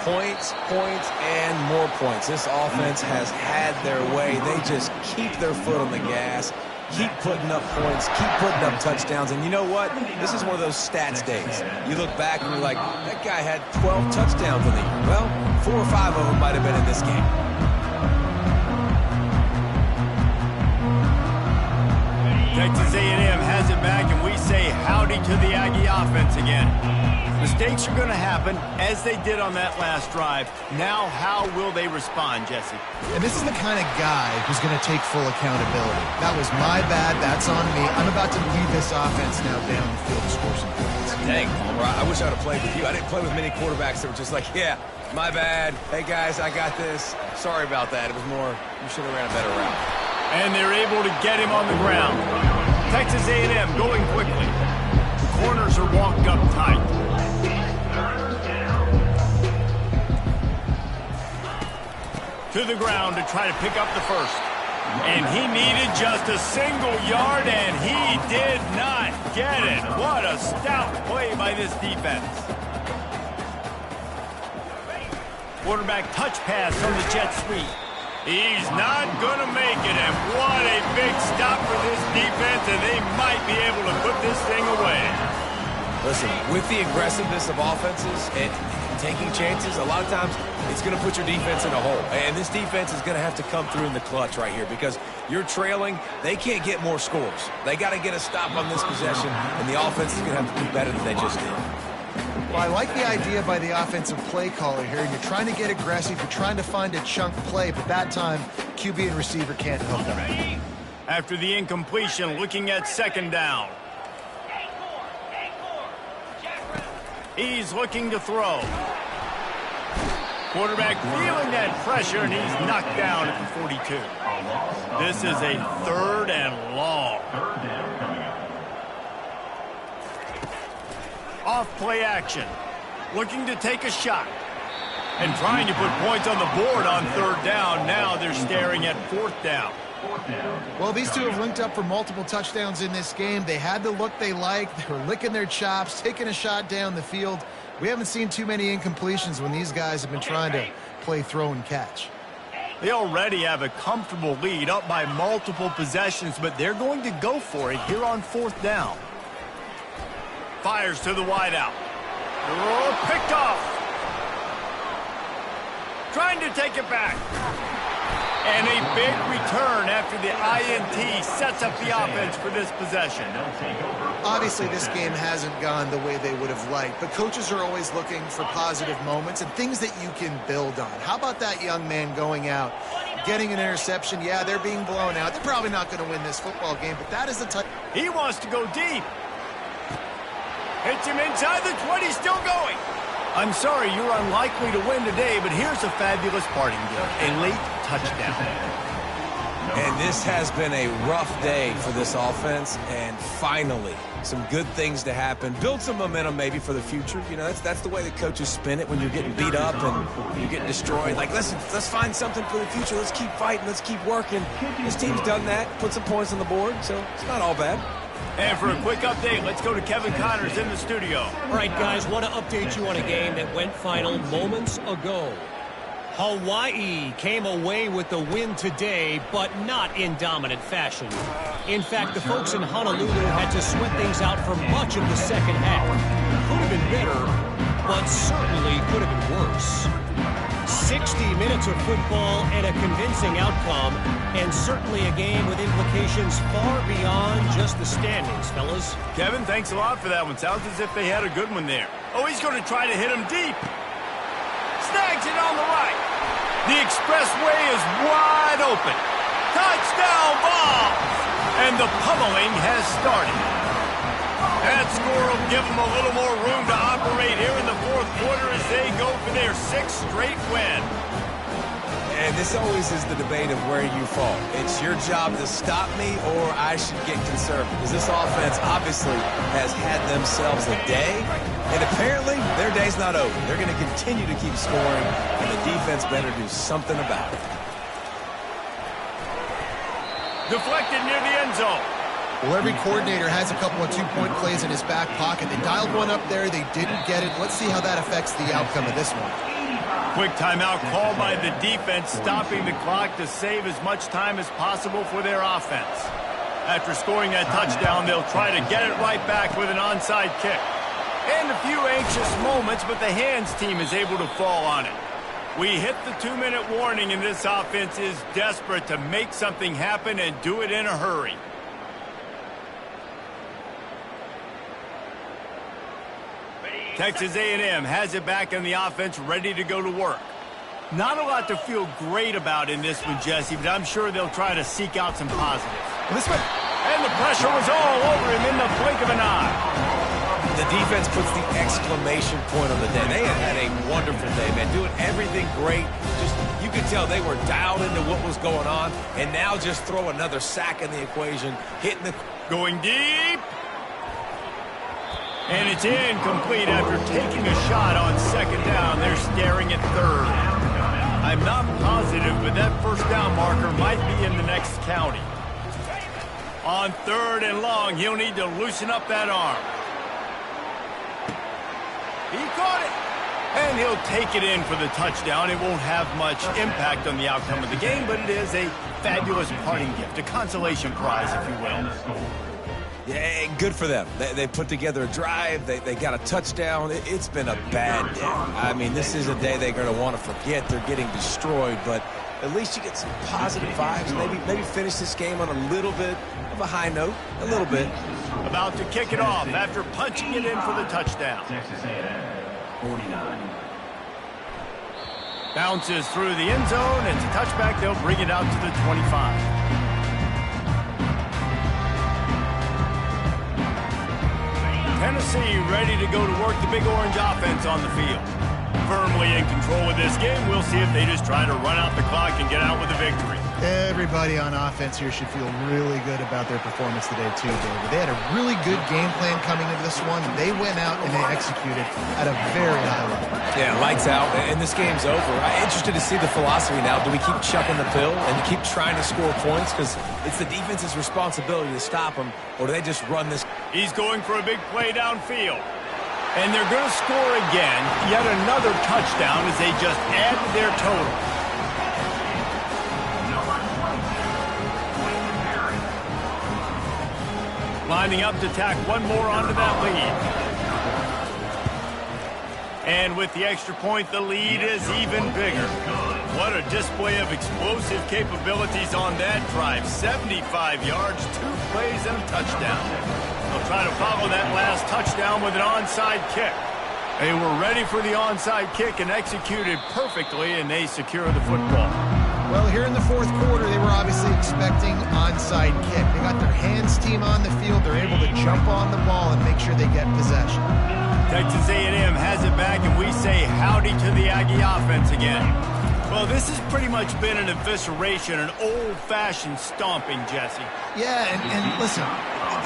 Points, points, and more points. This offense has had their way. They just keep their foot on the gas, keep putting up points, keep putting up touchdowns. And you know what? This is one of those stats days. You look back and you're like, that guy had 12 touchdowns in the year. Well, 4 or 5 of them might have been in this game. Texas A&M has it back, and we say howdy to the Aggie offense again. Mistakes are going to happen, as they did on that last drive. Now, how will they respond, Jesse? And this is the kind of guy who's going to take full accountability. That was my bad. That's on me. I'm about to lead this offense now down the field to score some points. Dang, Palmer, I wish I would have played with you. I didn't play with many quarterbacks that were just like, yeah, my bad. Hey, guys, I got this. Sorry about that. It was more, you should have ran a better route. And they're able to get him on the ground. Texas A&M going quickly. The corners are walked up tight. to the ground to try to pick up the first. And he needed just a single yard, and he did not get it. What a stout play by this defense. Quarterback touch pass from the jet sweep. He's not going to make it, and what a big stop for this defense, and they might be able to put this thing away. Listen, with the aggressiveness of offenses and taking chances, a lot of times it's going to put your defense in a hole. And this defense is going to have to come through in the clutch right here because you're trailing. They can't get more scores. They got to get a stop on this possession, and the offense is going to have to do better than they just did. Well, I like the idea by the offensive play caller here. You're trying to get aggressive. You're trying to find a chunk play, but that time, QB and receiver can't help them. After the incompletion, looking at second down. He's looking to throw. Quarterback feeling that pressure, and he's knocked down at the 42. This is a 3rd and long. Off play action. Looking to take a shot. And trying to put points on the board on 3rd down. Now they're staring at 4th down. Well, these two have linked up for multiple touchdowns in this game. They had the look they liked. They were licking their chops, taking a shot down the field. We haven't seen too many incompletions when these guys have been trying to play throw and catch. They already have a comfortable lead, up by multiple possessions, but they're going to go for it here on 4th down. Fires to the wideout. Oh, picked off. Trying to take it back. And a big return after the INT sets up the offense for this possession. Obviously, this game hasn't gone the way they would have liked, but coaches are always looking for positive moments and things that you can build on. How about that young man going out, getting an interception? Yeah, they're being blown out. They're probably not going to win this football game, but that is the type. He wants to go deep. Hits him inside the 20, still going. I'm sorry, you're unlikely to win today, but here's a fabulous parting gift, a late touchdown. And this has been a rough day for this offense, and finally, some good things to happen. Build some momentum maybe for the future. You know, that's the way the coaches spin it when you're getting beat up and you're getting destroyed. Like, listen, let's find something for the future. Let's keep fighting. Let's keep working. This team's done that, put some points on the board, so it's not all bad. And for a quick update, let's go to Kevin Connors in the studio. All right, guys, want to update you on a game that went final moments ago. Hawaii came away with the win today, but not in dominant fashion. In fact, the folks in Honolulu had to sweat things out for much of the second half. Could have been better, but certainly could have been worse. 60 minutes of football and a convincing outcome, and certainly a game with implications far beyond just the standings, fellas. Kevin, thanks a lot for that one. Sounds as if they had a good one there. Oh, he's going to try to hit him deep. Snags it on the right. The expressway is wide open. Touchdown ball! And the pummeling has started. That score will give them a little more room to operate here in the 4th quarter as they go for their 6th straight win. And this always is the debate of where you fall. It's your job to stop me or I should get conservative. Because this offense obviously has had themselves a day. And apparently their day's not over. They're going to continue to keep scoring. And the defense better do something about it. Deflected near the end zone. Well, every coordinator has a couple of 2-point plays in his back pocket. They dialed one up there. They didn't get it. Let's see how that affects the outcome of this one. Quick timeout called by the defense, stopping the clock to save as much time as possible for their offense. After scoring that touchdown, they'll try to get it right back with an onside kick. And a few anxious moments, but the hands team is able to fall on it. We hit the 2-minute warning, and this offense is desperate to make something happen and do it in a hurry. Texas A&M has it back in the offense, ready to go to work. Not a lot to feel great about in this one, Jesse, but I'm sure they'll try to seek out some positives. And the pressure was all over him in the blink of an eye. The defense puts the exclamation point on the day. They had a wonderful day, man, doing everything great. Just, you could tell they were dialed into what was going on, and now just throw another sack in the equation, hitting the... Going deep. And it's incomplete after taking a shot on 2nd down. They're staring at 3rd. I'm not positive, but that first down marker might be in the next county. On 3rd and long, he'll need to loosen up that arm. He caught it. And he'll take it in for the touchdown. It won't have much impact on the outcome of the game, but it is a fabulous parting gift, a consolation prize, if you will. Yeah, good for them. They put together a drive. They got a touchdown. It's been a bad day. I mean, this is a day they're going to want to forget. They're getting destroyed, but at least you get some positive vibes. Maybe finish this game on a little bit of a high note, a little bit. About to kick it off after punching it in for the touchdown. Texas A&M, 49. Bounces through the end zone. It's a touchback. They'll bring it out to the 25. Tennessee ready to go to work the Big Orange offense on the field. Firmly in control of this game. We'll see if they just try to run out the clock and get out with a victory. Everybody on offense here should feel really good about their performance today, too, David. They had a really good game plan coming into this one. They went out and they executed at a very high level. Yeah, lights out, and this game's over. I'm interested to see the philosophy now. Do we keep chucking the pill and keep trying to score points? Because it's the defense's responsibility to stop them, or do they just run this? He's going for a big play downfield. And they're going to score again. Yet another touchdown as they just add to their total. Lining up to tack one more onto that lead. And with the extra point, the lead is even bigger. What a display of explosive capabilities on that drive. 75 yards, 2 plays, and a touchdown. They'll try to follow that last touchdown with an onside kick. They were ready for the onside kick and executed perfectly, and they secure the football. Well, here in the 4th quarter, they were obviously expecting onside kick. They got their hands team on the field. They're able to jump on the ball and make sure they get possession. Texas A&M has it back, and we say howdy to the Aggie offense again. Well, this has pretty much been an evisceration, an old-fashioned stomping, Jesse. Yeah, and listen,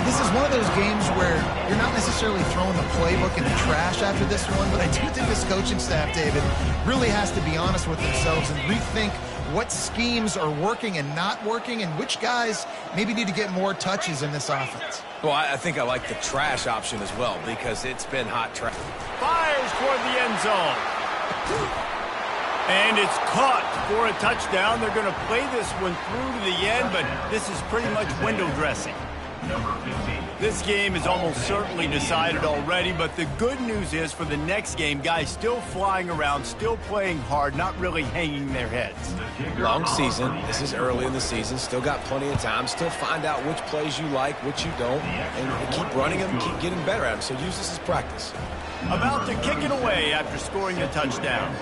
this is one of those games where you're not necessarily throwing the playbook in the trash after this one, but I do think this coaching staff, David, really has to be honest with themselves and rethink what schemes are working and not working and which guys maybe need to get more touches in this offense. Well, I think I like the trash option as well because it's been hot trash. Fires toward the end zone. And it's caught for a touchdown. They're going to play this one through to the end, but this is pretty much window dressing. This game is almost certainly decided already, but the good news is for the next game, guys still flying around, still playing hard, not really hanging their heads. Long season. This is early in the season. Still got plenty of time. Still find out which plays you like, which you don't, and keep running them, keep getting better at them. So use this as practice. About to kick it away after scoring the touchdown.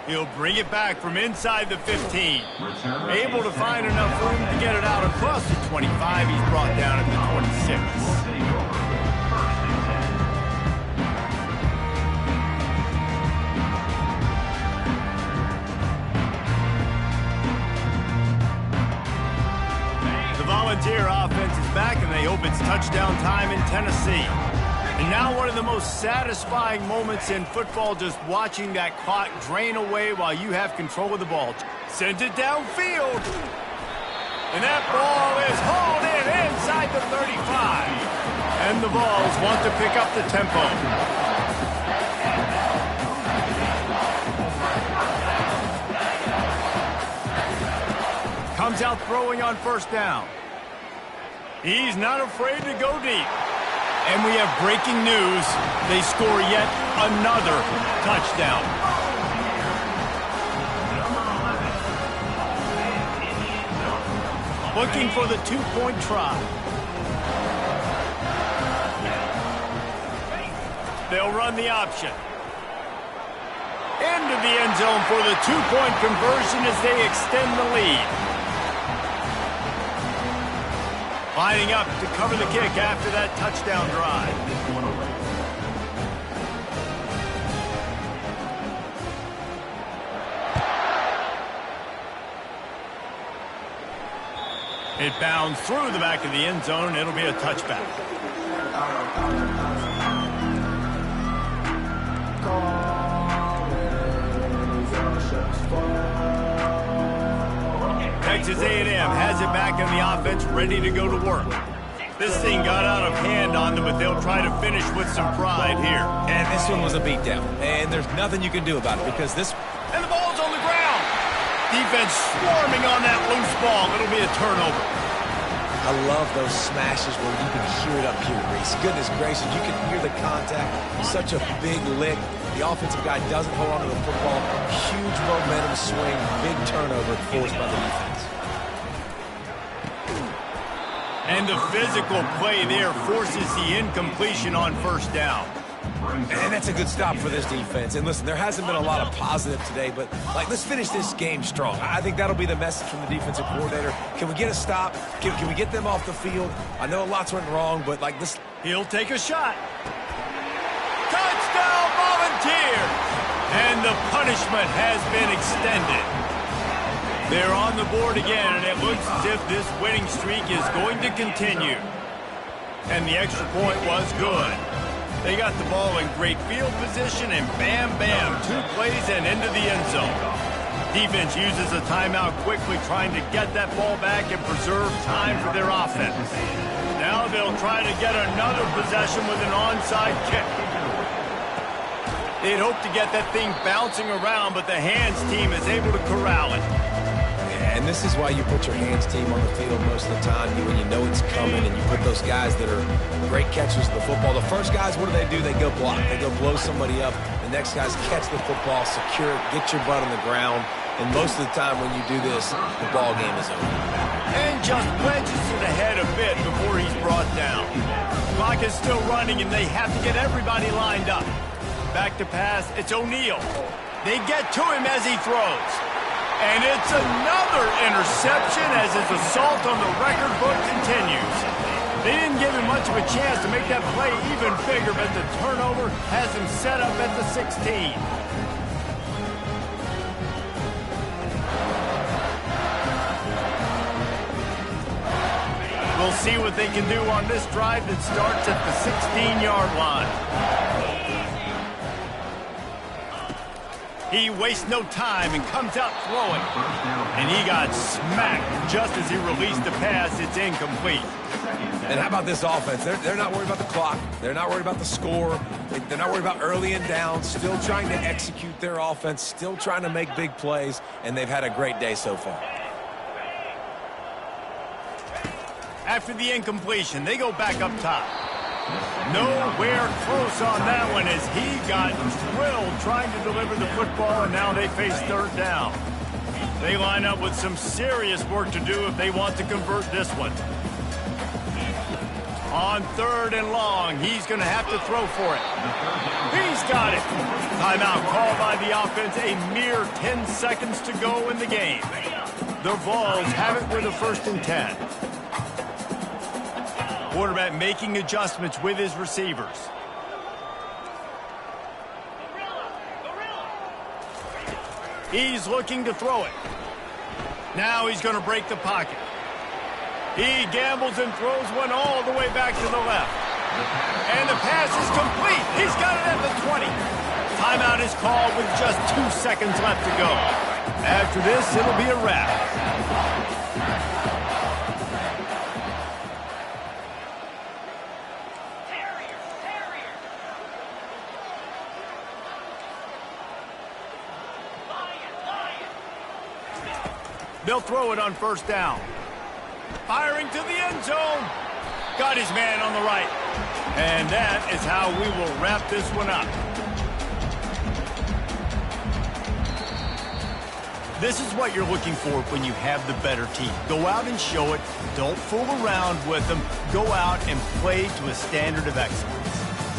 He'll bring it back from inside the 15. Able to find enough room to get it out across the 25. He's brought down at the 26. The Volunteer offense is back, and they hope it's touchdown time in Tennessee. And now one of the most satisfying moments in football, just watching that clock drain away while you have control of the ball. Sends it downfield. And that ball is hauled in inside the 35. And the Vols want to pick up the tempo. Comes out throwing on first down. He's not afraid to go deep. And we have breaking news. They score yet another touchdown. Looking for the two-point try. They'll run the option. Into the end zone for the two-point conversion as they extend the lead. Lining up to cover the kick after that touchdown drive. It bounds through the back of the end zone. It'll be a touchback. Texas A&M has it back in the offense, ready to go to work. This thing got out of hand on them, but they'll try to finish with some pride here. And this one was a beatdown, and there's nothing you can do about it because this... And the ball's on the ground. Defense swarming on that loose ball. It'll be a turnover. I love those smashes where you can hear it up here, Reese. Goodness gracious, you can hear the contact. Such a big lick. The offensive guy doesn't hold on to the football. Huge momentum swing, big turnover forced by the defense. And the physical play there forces the incompletion on first down. And that's a good stop for this defense. And listen, there hasn't been a lot of positive today, but let's finish this game strong. I think that'll be the message from the defensive coordinator. Can we get a stop? Can we get them off the field? I know lots went wrong, but this... He'll take a shot. Touchdown, Volunteers! And the punishment has been extended. They're on the board again, and it looks as if this winning streak is going to continue. And the extra point was good. They got the ball in great field position, and bam, bam, 2 plays and into the end zone. Defense uses a timeout quickly, trying to get that ball back and preserve time for their offense. Now they'll try to get another possession with an onside kick. They'd hope to get that thing bouncing around, but the hands team is able to corral it. And this is why you put your hands team on the field most of the time when you know it's coming, and you put those guys that are great catchers of the football. The first guys, what do? They go block. They go blow somebody up. The next guys catch the football, secure it, get your butt on the ground. And most of the time when you do this, the ball game is over. And just wedges it ahead a bit before he's brought down. Clock is still running, and they have to get everybody lined up. Back to pass, it's O'Neal. They get to him as he throws. And it's another interception as his assault on the record book continues. They didn't give him much of a chance to make that play even bigger, but the turnover has him set up at the 16. We'll see what they can do on this drive that starts at the 16-yard line. He wastes no time and comes out throwing. And he got smacked just as he released the pass. It's incomplete. And how about this offense? They're not worried about the clock. They're not worried about the score. They're not worried about early and down. Still trying to execute their offense. Still trying to make big plays. And they've had a great day so far. After the incompletion, they go back up top. Nowhere close on that one as he got drilled trying to deliver the football, and now they face third down. They line up with some serious work to do if they want to convert this one. On 3rd and long, he's going to have to throw for it. He's got it. Timeout called by the offense, a mere 10 seconds to go in the game. The Vols have it with a 1st and 10. Quarterback making adjustments with his receivers. He's looking to throw it. Now he's going to break the pocket. He gambles and throws one all the way back to the left. And the pass is complete. He's got it at the 20. Timeout is called with just 2 seconds left to go. After this, it'll be a wrap. They'll throw it on 1st down. Firing to the end zone. Got his man on the right. And that is how we will wrap this one up. This is what you're looking for when you have the better team. Go out and show it. Don't fool around with them. Go out and play to a standard of excellence.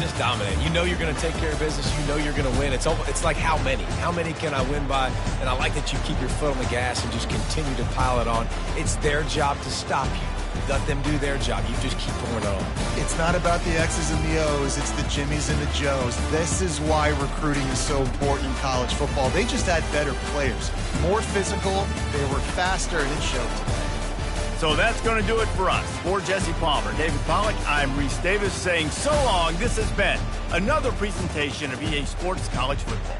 Just dominate. You know you're going to take care of business. You know you're going to win. It's like how many? How many can I win by? And I like that you keep your foot on the gas and just continue to pile it on. It's their job to stop you. Let them do their job. You just keep pouring it on. It's not about the X's and the O's. It's the Jimmies and the Joes. This is why recruiting is so important in college football. They just had better players. More physical. They were faster, and it showed today. So that's going to do it for us. For Jesse Palmer, David Pollack, I'm Reese Davis saying so long. This has been another presentation of EA Sports College Football.